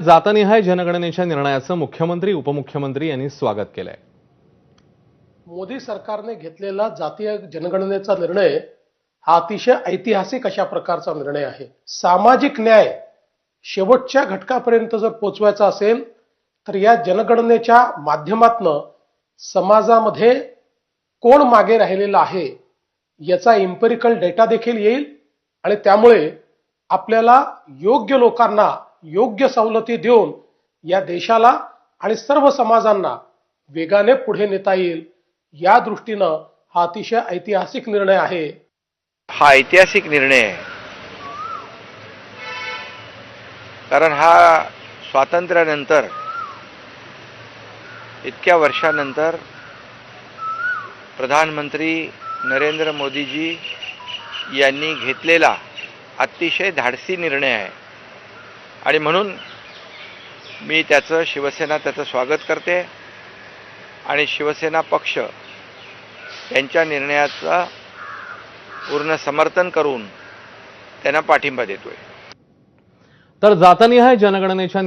जातनिहाय जनगणनेच्या निर्णयाचं मुख्यमंत्री उपमुख्यमंत्री यांनी स्वागत केलंय। मोदी सरकारने घेतलेला जातीय जनगणनेचा निर्णय हा अतिशय ऐतिहासिक अशा प्रकारचा निर्णय आहे। सामाजिक न्याय शेवटच्या घटकापर्यंत जर पोहोचवायचा असेल तर या जनगणनेच्या माध्यमातून समाजामध्ये कोण मागे राहिलेला आहे याचा एम्पिरिकल डेटा देखील येईल आणि त्यामुळे आपल्याला योग्य लोकांना योग्य सवलती देऊन या देशाला आणि सर्व समाजांना वेगाने पुढे नेता येईल। या दृष्टीनं हा अतिशय ऐतिहासिक निर्णय आहे। हा ऐतिहासिक निर्णय आहे, कारण हा स्वातंत्र्यानंतर इतक्या वर्षानंतर प्रधानमंत्री नरेंद्र मोदीजी यांनी घेतलेला अतिशय धाडसी निर्णय आहे आणि म्हणून मी शिवसेना त्याचं स्वागत करते आणि शिवसेना पक्ष त्यांच्या निर्णयाचा पूर्ण समर्थन करून त्यांना पाठिंबा देतोय। तर जातनिहाय जनगणनेच्या